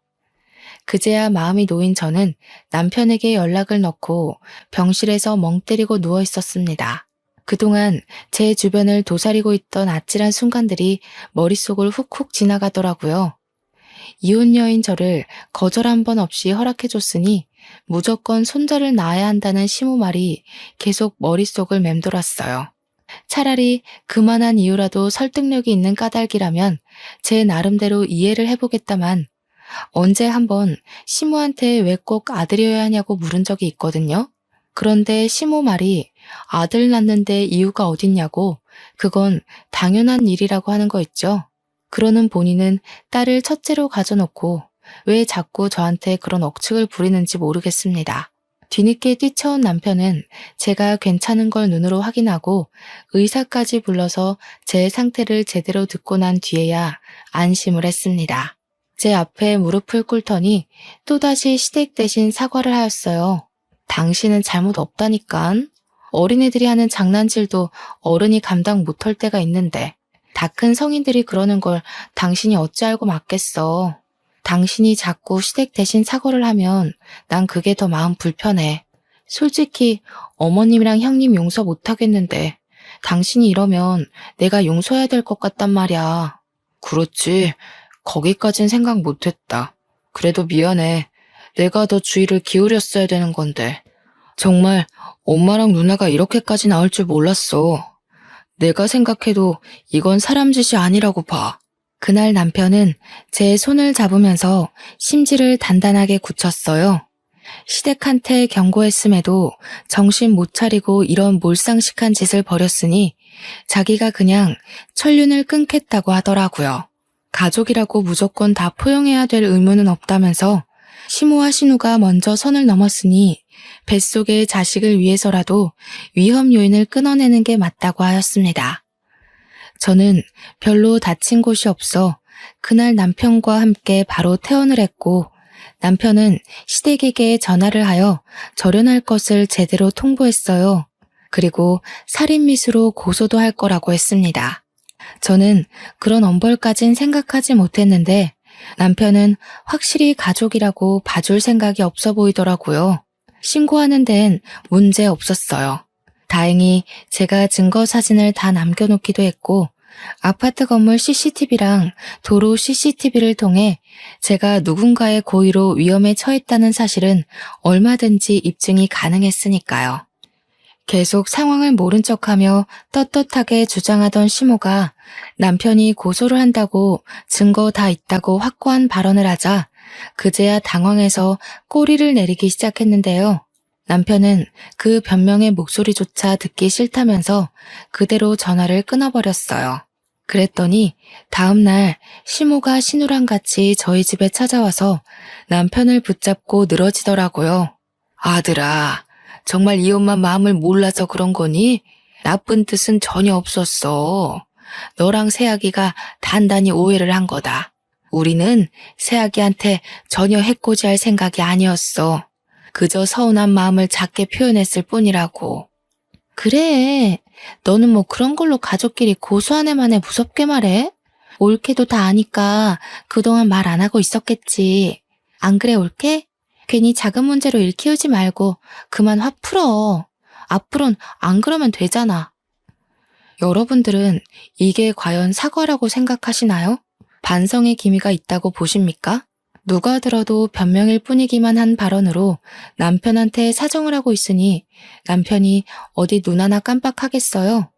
그제야 마음이 놓인 저는 남편에게 연락을 넣고 병실에서 멍 때리고 누워 있었습니다. 그동안 제 주변을 도사리고 있던 아찔한 순간들이 머릿속을 훅훅 지나가더라고요. 이혼 여인 저를 거절 한 번 없이 허락해줬으니 무조건 손자를 낳아야 한다는 시모 말이 계속 머릿속을 맴돌았어요. 차라리 그만한 이유라도 설득력이 있는 까닭이라면 제 나름대로 이해를 해보겠다만 언제 한번 시모한테 왜 꼭 아들이어야 하냐고 물은 적이 있거든요. 그런데 시모 말이 아들 낳는데 이유가 어딨냐고 그건 당연한 일이라고 하는 거 있죠. 그러는 본인은 딸을 첫째로 가져놓고 왜 자꾸 저한테 그런 억측을 부리는지 모르겠습니다. 뒤늦게 뛰쳐온 남편은 제가 괜찮은 걸 눈으로 확인하고 의사까지 불러서 제 상태를 제대로 듣고 난 뒤에야 안심을 했습니다. 제 앞에 무릎을 꿇더니 또다시 시댁 대신 사과를 하였어요. 당신은 잘못 없다니깐. 어린애들이 하는 장난질도 어른이 감당 못할 때가 있는데 다 큰 성인들이 그러는 걸 당신이 어찌 알고 맞겠어. 당신이 자꾸 시댁 대신 사과를 하면 난 그게 더 마음 불편해. 솔직히 어머님이랑 형님 용서 못하겠는데 당신이 이러면 내가 용서해야 될 것 같단 말이야. 그렇지. 거기까진 생각 못했다. 그래도 미안해. 내가 더 주의를 기울였어야 되는 건데. 정말 엄마랑 누나가 이렇게까지 나올 줄 몰랐어. 내가 생각해도 이건 사람 짓이 아니라고 봐. 그날 남편은 제 손을 잡으면서 심지를 단단하게 굳혔어요. 시댁한테 경고했음에도 정신 못 차리고 이런 몰상식한 짓을 벌였으니 자기가 그냥 천륜을 끊겠다고 하더라고요. 가족이라고 무조건 다 포용해야 될 의무는 없다면서 시모와 신우가 먼저 선을 넘었으니 뱃속의 자식을 위해서라도 위험 요인을 끊어내는 게 맞다고 하였습니다. 저는 별로 다친 곳이 없어 그날 남편과 함께 바로 퇴원을 했고 남편은 시댁에게 전화를 하여 절연할 것을 제대로 통보했어요. 그리고 살인미수로 고소도 할 거라고 했습니다. 저는 그런 엄벌까진 생각하지 못했는데 남편은 확실히 가족이라고 봐줄 생각이 없어 보이더라고요. 신고하는 데엔 문제 없었어요. 다행히 제가 증거 사진을 다 남겨놓기도 했고 아파트 건물 CCTV랑 도로 CCTV를 통해 제가 누군가의 고의로 위험에 처했다는 사실은 얼마든지 입증이 가능했으니까요. 계속 상황을 모른 척하며 떳떳하게 주장하던 시모가 남편이 고소를 한다고 증거 다 있다고 확고한 발언을 하자 그제야 당황해서 꼬리를 내리기 시작했는데요. 남편은 그 변명의 목소리조차 듣기 싫다면서 그대로 전화를 끊어버렸어요. 그랬더니 다음날 시모가 신우랑 같이 저희 집에 찾아와서 남편을 붙잡고 늘어지더라고요. 아들아, 정말 이 엄마 마음을 몰라서 그런 거니? 나쁜 뜻은 전혀 없었어. 너랑 새아기가 단단히 오해를 한 거다. 우리는 새아기한테 전혀 해코지할 생각이 아니었어. 그저 서운한 마음을 작게 표현했을 뿐이라고. 그래, 너는 뭐 그런 걸로 가족끼리 고소한 애만에 무섭게 말해? 올케도 다 아니까 그동안 말 안 하고 있었겠지. 안 그래, 올케? 괜히 작은 문제로 일 키우지 말고 그만 화 풀어. 앞으론 안 그러면 되잖아. 여러분들은 이게 과연 사과라고 생각하시나요? 반성의 기미가 있다고 보십니까? 누가 들어도 변명일 뿐이기만 한 발언으로 남편한테 사정을 하고 있으니 남편이 어디 눈 하나 깜빡하겠어요?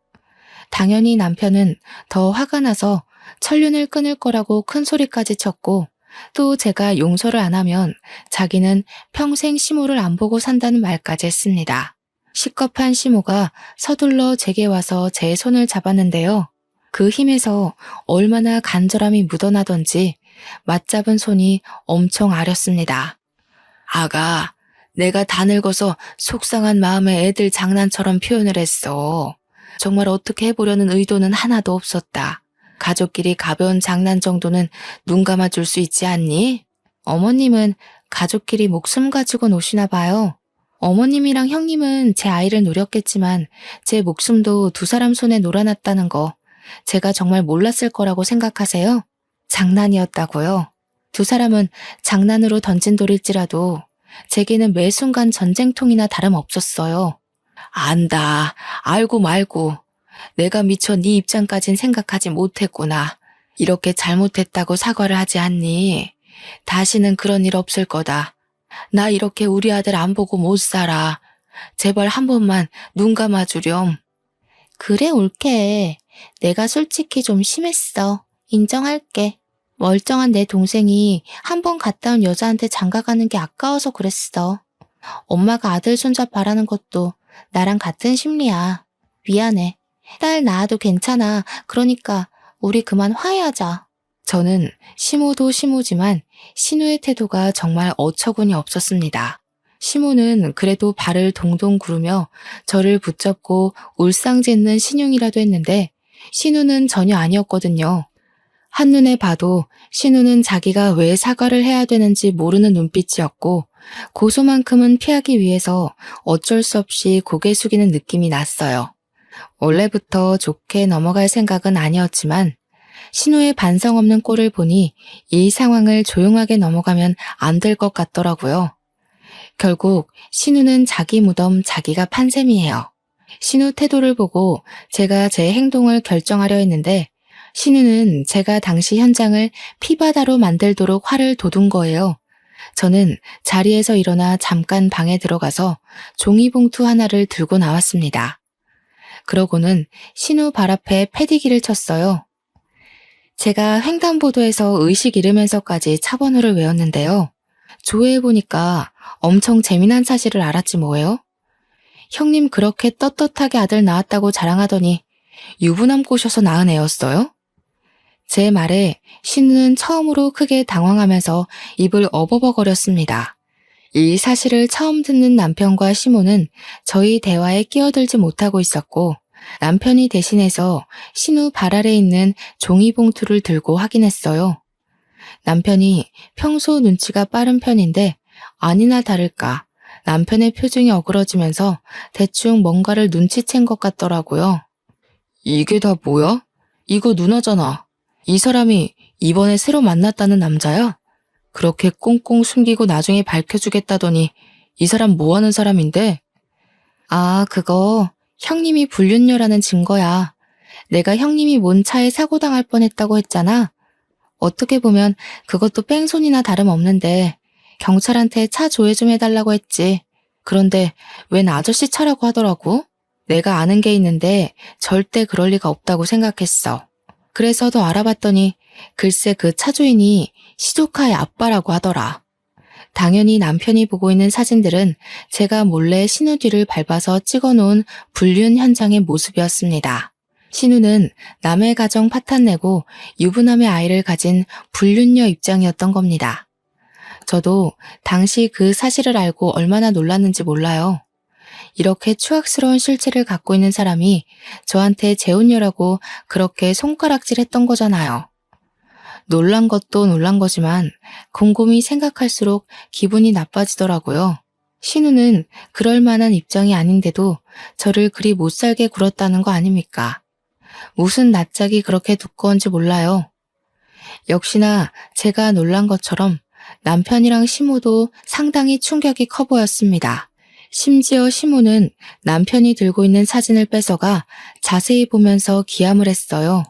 당연히 남편은 더 화가 나서 천륜을 끊을 거라고 큰 소리까지 쳤고 또 제가 용서를 안 하면 자기는 평생 시모를 안 보고 산다는 말까지 했습니다. 시겁한 시모가 서둘러 제게 와서 제 손을 잡았는데요. 그 힘에서 얼마나 간절함이 묻어나던지 맞잡은 손이 엄청 아렸습니다. 아가, 내가 다 늙어서 속상한 마음에 애들 장난처럼 표현을 했어. 정말 어떻게 해보려는 의도는 하나도 없었다. 가족끼리 가벼운 장난 정도는 눈 감아줄 수 있지 않니? 어머님은 가족끼리 목숨 가지고 노시나 봐요. 어머님이랑 형님은 제 아이를 노렸겠지만 제 목숨도 두 사람 손에 놀아놨다는 거 제가 정말 몰랐을 거라고 생각하세요? 장난이었다고요? 두 사람은 장난으로 던진 돌일지라도 제게는 매 순간 전쟁통이나 다름없었어요. 안다. 알고 말고. 내가 미처 네 입장까진 생각하지 못했구나. 이렇게 잘못했다고 사과를 하지 않니? 다시는 그런 일 없을 거다. 나 이렇게 우리 아들 안 보고 못 살아. 제발 한 번만 눈 감아주렴. 그래, 올케. 내가 솔직히 좀 심했어. 인정할게. 멀쩡한 내 동생이 한 번 갔다 온 여자한테 장가가는 게 아까워서 그랬어. 엄마가 아들 손자 바라는 것도 나랑 같은 심리야. 미안해. 딸 낳아도 괜찮아. 그러니까 우리 그만 화해하자. 저는 시모도 시모지만 신우의 태도가 정말 어처구니 없었습니다. 시모는 그래도 발을 동동 구르며 저를 붙잡고 울상짓는 신용이라도 했는데 신우는 전혀 아니었거든요. 한눈에 봐도 신우는 자기가 왜 사과를 해야 되는지 모르는 눈빛이었고 고소만큼은 피하기 위해서 어쩔 수 없이 고개 숙이는 느낌이 났어요. 원래부터 좋게 넘어갈 생각은 아니었지만 신우의 반성 없는 꼴을 보니 이 상황을 조용하게 넘어가면 안 될 것 같더라고요. 결국 신우는 자기 무덤 자기가 판 셈이에요. 신우 태도를 보고 제가 제 행동을 결정하려 했는데 신우는 제가 당시 현장을 피바다로 만들도록 화를 돋운 거예요. 저는 자리에서 일어나 잠깐 방에 들어가서 종이봉투 하나를 들고 나왔습니다. 그러고는 신우 발 앞에 패디기를 쳤어요. 제가 횡단보도에서 의식 잃으면서까지 차 번호를 외웠는데요. 조회해보니까 엄청 재미난 사실을 알았지 뭐예요? 형님 그렇게 떳떳하게 아들 낳았다고 자랑하더니 유부남 꼬셔서 낳은 애였어요? 제 말에 신우는 처음으로 크게 당황하면서 입을 어버버거렸습니다. 이 사실을 처음 듣는 남편과 시모는 저희 대화에 끼어들지 못하고 있었고 남편이 대신해서 신우 발 아래 있는 종이봉투를 들고 확인했어요. 남편이 평소 눈치가 빠른 편인데 아니나 다를까 남편의 표정이 어그러지면서 대충 뭔가를 눈치챈 것 같더라고요. 이게 다 뭐야? 이거 누나잖아. 이 사람이 이번에 새로 만났다는 남자야? 그렇게 꽁꽁 숨기고 나중에 밝혀주겠다더니 이 사람 뭐 하는 사람인데? 아, 그거 형님이 불륜녀라는 증거야. 내가 형님이 뭔 차에 사고 당할 뻔했다고 했잖아. 어떻게 보면 그것도 뺑소니나 다름없는데 경찰한테 차 조회 좀 해달라고 했지. 그런데 웬 아저씨 차라고 하더라고. 내가 아는 게 있는데 절대 그럴 리가 없다고 생각했어. 그래서 더 알아봤더니 글쎄 그 차주인이 시조카의 아빠라고 하더라. 당연히 남편이 보고 있는 사진들은 제가 몰래 신우 뒤를 밟아서 찍어놓은 불륜 현장의 모습이었습니다. 신우는 남의 가정 파탄내고 유부남의 아이를 가진 불륜녀 입장이었던 겁니다. 저도 당시 그 사실을 알고 얼마나 놀랐는지 몰라요. 이렇게 추악스러운 실체를 갖고 있는 사람이 저한테 재혼녀라고 그렇게 손가락질했던 거잖아요. 놀란 것도 놀란 거지만 곰곰이 생각할수록 기분이 나빠지더라고요. 신우는 그럴 만한 입장이 아닌데도 저를 그리 못살게 굴었다는 거 아닙니까? 무슨 낯짝이 그렇게 두꺼운지 몰라요. 역시나 제가 놀란 것처럼 남편이랑 시모도 상당히 충격이 커 보였습니다. 심지어 시모는 남편이 들고 있는 사진을 뺏어가 자세히 보면서 기함을 했어요.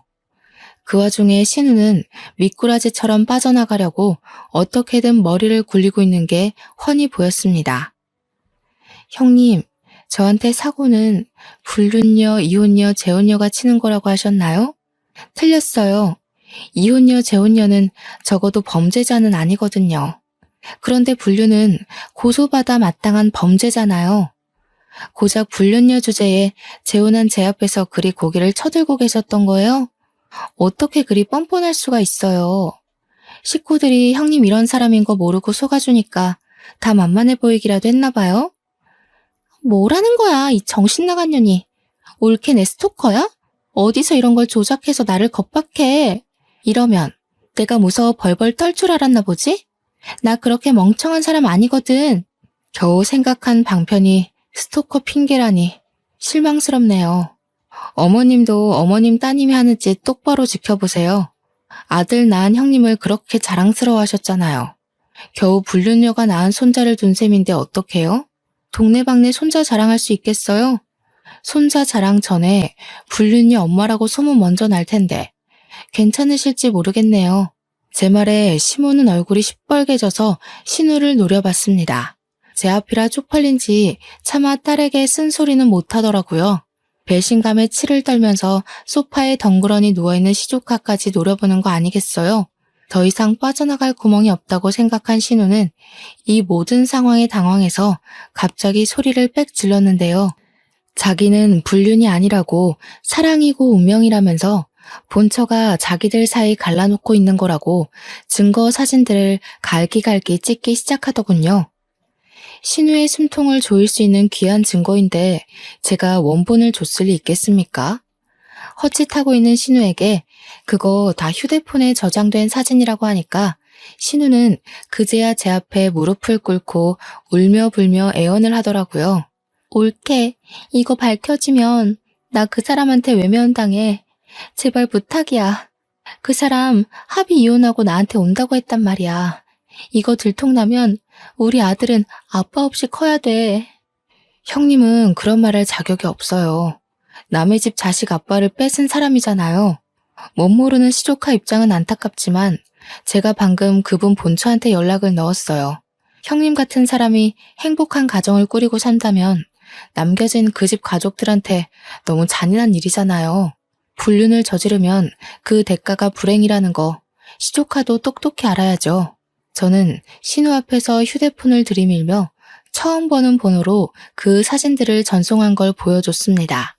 그 와중에 신우는 미꾸라지처럼 빠져나가려고 어떻게든 머리를 굴리고 있는 게 훤히 보였습니다. 형님, 저한테 사고는 불륜녀, 이혼녀, 재혼녀가 치는 거라고 하셨나요? 틀렸어요. 이혼녀, 재혼녀는 적어도 범죄자는 아니거든요. 그런데 불륜은 고소받아 마땅한 범죄잖아요. 고작 불륜녀 주제에 재혼한 제 앞에서 그리 고개를 쳐들고 계셨던 거예요? 어떻게 그리 뻔뻔할 수가 있어요. 식구들이 형님 이런 사람인 거 모르고 속아주니까 다 만만해 보이기라도 했나 봐요? 뭐라는 거야, 이 정신 나간 년이. 올케 내 스토커야? 어디서 이런 걸 조작해서 나를 겁박해. 이러면 내가 무서워 벌벌 떨 줄 알았나 보지? 나 그렇게 멍청한 사람 아니거든. 겨우 생각한 방편이 스토커 핑계라니 실망스럽네요. 어머님도 어머님 따님이 하는 짓 똑바로 지켜보세요. 아들 낳은 형님을 그렇게 자랑스러워하셨잖아요. 겨우 불륜녀가 낳은 손자를 둔 셈인데 어떡해요? 동네방네 손자 자랑할 수 있겠어요? 손자 자랑 전에 불륜녀 엄마라고 소문 먼저 날 텐데 괜찮으실지 모르겠네요. 제 말에 시모는 얼굴이 시뻘개져서 신우를 노려봤습니다. 제 앞이라 쪽팔린지 차마 딸에게 쓴소리는 못하더라고요. 배신감에 치를 떨면서 소파에 덩그러니 누워있는 시조카까지 노려보는 거 아니겠어요? 더 이상 빠져나갈 구멍이 없다고 생각한 신우는 이 모든 상황에 당황해서 갑자기 소리를 빽 질렀는데요. 자기는 불륜이 아니라고 사랑이고 운명이라면서 본처가 자기들 사이 갈라놓고 있는 거라고 증거 사진들을 갈기갈기 찍기 시작하더군요. 신우의 숨통을 조일 수 있는 귀한 증거인데 제가 원본을 줬을 리 있겠습니까? 헛짓하고 있는 신우에게 그거 다 휴대폰에 저장된 사진이라고 하니까 신우는 그제야 제 앞에 무릎을 꿇고 울며 불며 애원을 하더라고요. 올케, 이거 밝혀지면 나 그 사람한테 외면당해. 제발 부탁이야. 그 사람 합의 이혼하고 나한테 온다고 했단 말이야. 이거 들통나면 우리 아들은 아빠 없이 커야 돼. 형님은 그런 말 할 자격이 없어요. 남의 집 자식 아빠를 뺏은 사람이잖아요. 못 모르는 시조카 입장은 안타깝지만 제가 방금 그분 본처한테 연락을 넣었어요. 형님 같은 사람이 행복한 가정을 꾸리고 산다면 남겨진 그 집 가족들한테 너무 잔인한 일이잖아요. 불륜을 저지르면 그 대가가 불행이라는 거 시조카도 똑똑히 알아야죠. 저는 신우 앞에서 휴대폰을 들이밀며 처음 보는 번호로 그 사진들을 전송한 걸 보여줬습니다.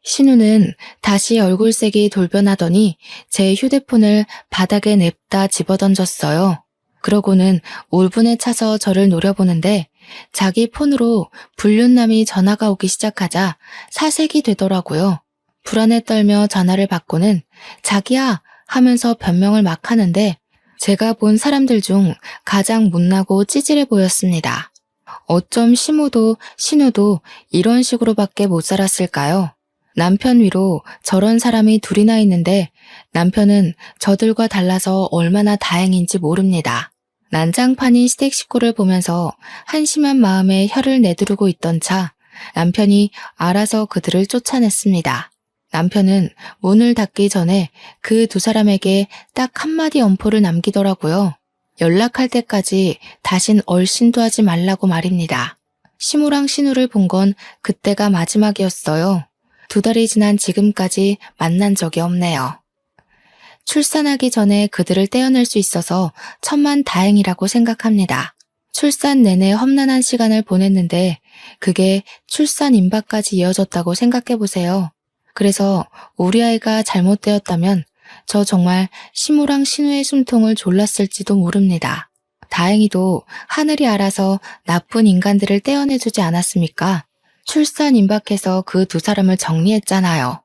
신우는 다시 얼굴색이 돌변하더니 제 휴대폰을 바닥에 냅다 집어던졌어요. 그러고는 울분에 차서 저를 노려보는데 자기 폰으로 불륜남이 전화가 오기 시작하자 사색이 되더라고요. 불안에 떨며 전화를 받고는 자기야 하면서 변명을 막 하는데 제가 본 사람들 중 가장 못나고 찌질해 보였습니다. 어쩜 시모도 신우도 이런 식으로밖에 못 살았을까요? 남편 위로 저런 사람이 둘이나 있는데 남편은 저들과 달라서 얼마나 다행인지 모릅니다. 난장판인 시댁 식구를 보면서 한심한 마음에 혀를 내두르고 있던 차 남편이 알아서 그들을 쫓아냈습니다. 남편은 문을 닫기 전에 그 두 사람에게 딱 한마디 엄포를 남기더라고요. 연락할 때까지 다신 얼씬도 하지 말라고 말입니다. 시무랑 신우를 본 건 그때가 마지막이었어요. 2달이 지난 지금까지 만난 적이 없네요. 출산하기 전에 그들을 떼어낼 수 있어서 천만 다행이라고 생각합니다. 출산 내내 험난한 시간을 보냈는데 그게 출산 임박까지 이어졌다고 생각해보세요. 그래서 우리 아이가 잘못되었다면 저 정말 시무랑 신우의 숨통을 졸랐을지도 모릅니다. 다행히도 하늘이 알아서 나쁜 인간들을 떼어내주지 않았습니까? 출산 임박해서 그 2사람을 정리했잖아요.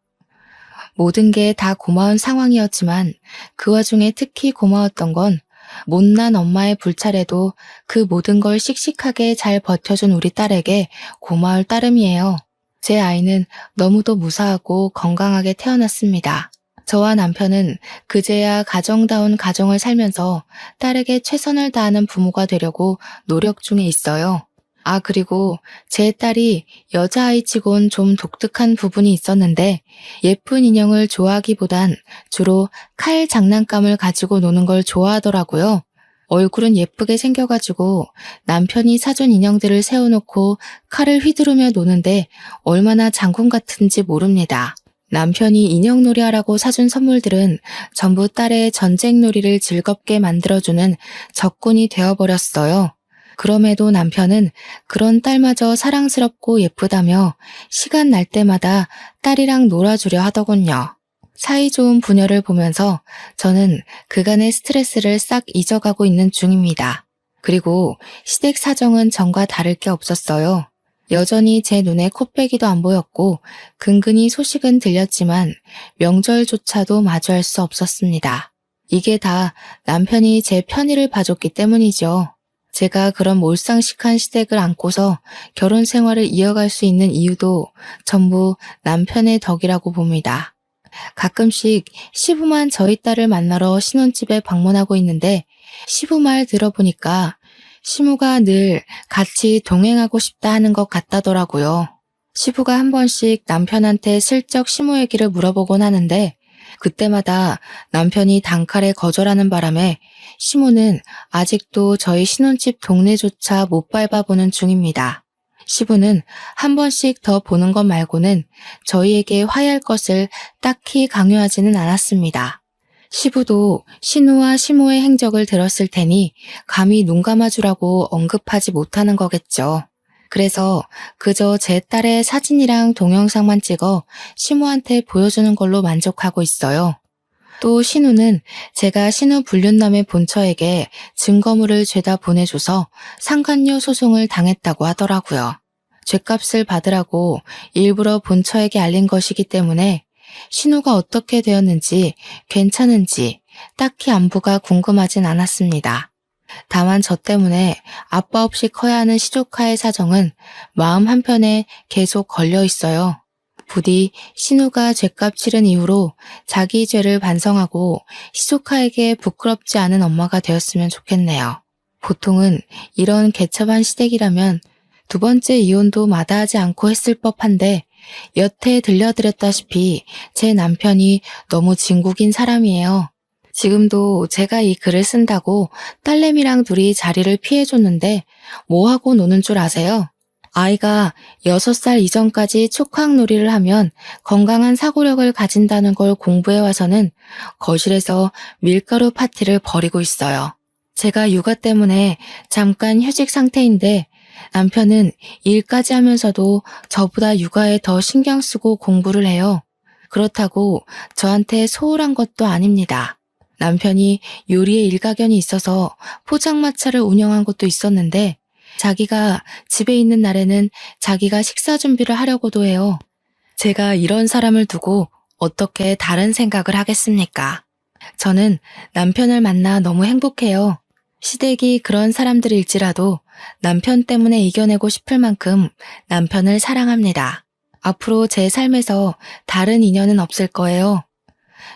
모든 게 다 고마운 상황이었지만 그 와중에 특히 고마웠던 건 못난 엄마의 불찰에도 그 모든 걸 씩씩하게 잘 버텨준 우리 딸에게 고마울 따름이에요. 제 아이는 너무도 무사하고 건강하게 태어났습니다. 저와 남편은 그제야 가정다운 가정을 살면서 딸에게 최선을 다하는 부모가 되려고 노력 중에 있어요. 아, 그리고 제 딸이 여자아이치곤 좀 독특한 부분이 있었는데 예쁜 인형을 좋아하기보단 주로 칼 장난감을 가지고 노는 걸 좋아하더라고요. 얼굴은 예쁘게 생겨가지고 남편이 사준 인형들을 세워놓고 칼을 휘두르며 노는데 얼마나 장군 같은지 모릅니다. 남편이 인형놀이 하라고 사준 선물들은 전부 딸의 전쟁놀이를 즐겁게 만들어주는 적군이 되어버렸어요. 그럼에도 남편은 그런 딸마저 사랑스럽고 예쁘다며 시간 날 때마다 딸이랑 놀아주려 하더군요. 사이좋은 부녀를 보면서 저는 그간의 스트레스를 싹 잊어가고 있는 중입니다. 그리고 시댁 사정은 전과 다를 게 없었어요. 여전히 제 눈에 코빼기도 안 보였고 근근히 소식은 들렸지만 명절조차도 마주할 수 없었습니다. 이게 다 남편이 제 편의를 봐줬기 때문이죠. 제가 그런 몰상식한 시댁을 안고서 결혼 생활을 이어갈 수 있는 이유도 전부 남편의 덕이라고 봅니다. 가끔씩 시부만 저희 딸을 만나러 신혼집에 방문하고 있는데 시부 말 들어보니까 시무가 늘 같이 동행하고 싶다 하는 것 같다더라고요. 시부가 한 번씩 남편한테 슬쩍 시무 얘기를 물어보곤 하는데 그때마다 남편이 단칼에 거절하는 바람에 시무는 아직도 저희 신혼집 동네조차 못 밟아보는 중입니다. 시부는 한 번씩 더 보는 것 말고는 저희에게 화해할 것을 딱히 강요하지는 않았습니다. 시부도 신우와 시모의 행적을 들었을 테니 감히 눈 감아주라고 언급하지 못하는 거겠죠. 그래서 그저 제 딸의 사진이랑 동영상만 찍어 시모한테 보여주는 걸로 만족하고 있어요. 또 신우는 제가 신우 불륜남의 본처에게 증거물을 죄다 보내줘서 상간녀 소송을 당했다고 하더라고요. 죗값을 받으라고 일부러 본처에게 알린 것이기 때문에 신우가 어떻게 되었는지 괜찮은지 딱히 안부가 궁금하진 않았습니다. 다만 저 때문에 아빠 없이 커야 하는 시조카의 사정은 마음 한편에 계속 걸려 있어요. 부디 신우가 죗값 치른 이후로 자기 죄를 반성하고 시조카에게 부끄럽지 않은 엄마가 되었으면 좋겠네요. 보통은 이런 개첩한 시댁이라면 2번째 이혼도 마다하지 않고 했을 법한데 여태 들려드렸다시피 제 남편이 너무 진국인 사람이에요. 지금도 제가 이 글을 쓴다고 딸내미랑 둘이 자리를 피해줬는데 뭐하고 노는 줄 아세요? 아이가 6살 이전까지 촉각놀이를 하면 건강한 사고력을 가진다는 걸 공부해와서는 거실에서 밀가루 파티를 벌이고 있어요. 제가 육아 때문에 잠깐 휴직 상태인데 남편은 일까지 하면서도 저보다 육아에 더 신경 쓰고 공부를 해요. 그렇다고 저한테 소홀한 것도 아닙니다. 남편이 요리에 일가견이 있어서 포장마차를 운영한 것도 있었는데 자기가 집에 있는 날에는 자기가 식사 준비를 하려고도 해요. 제가 이런 사람을 두고 어떻게 다른 생각을 하겠습니까? 저는 남편을 만나 너무 행복해요. 시댁이 그런 사람들일지라도 남편 때문에 이겨내고 싶을 만큼 남편을 사랑합니다. 앞으로 제 삶에서 다른 인연은 없을 거예요.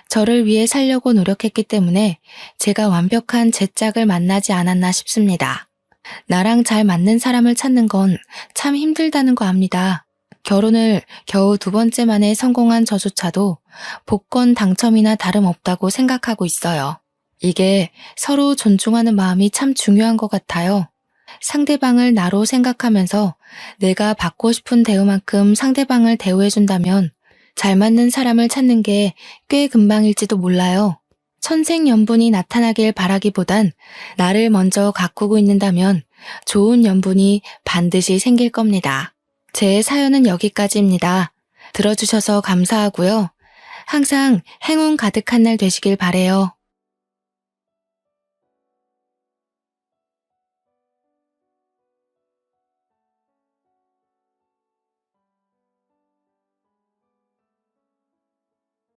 저를 위해 살려고 노력했기 때문에 제가 완벽한 제 짝을 만나지 않았나 싶습니다. 나랑 잘 맞는 사람을 찾는 건 참 힘들다는 거 압니다. 결혼을 겨우 2번째 만에 성공한 저조차도 복권 당첨이나 다름없다고 생각하고 있어요. 이게 서로 존중하는 마음이 참 중요한 것 같아요. 상대방을 나로 생각하면서 내가 받고 싶은 대우만큼 상대방을 대우해준다면 잘 맞는 사람을 찾는 게 꽤 금방일지도 몰라요. 천생연분이 나타나길 바라기보단 나를 먼저 가꾸고 있는다면 좋은 연분이 반드시 생길 겁니다. 제 사연은 여기까지입니다. 들어주셔서 감사하고요. 항상 행운 가득한 날 되시길 바래요.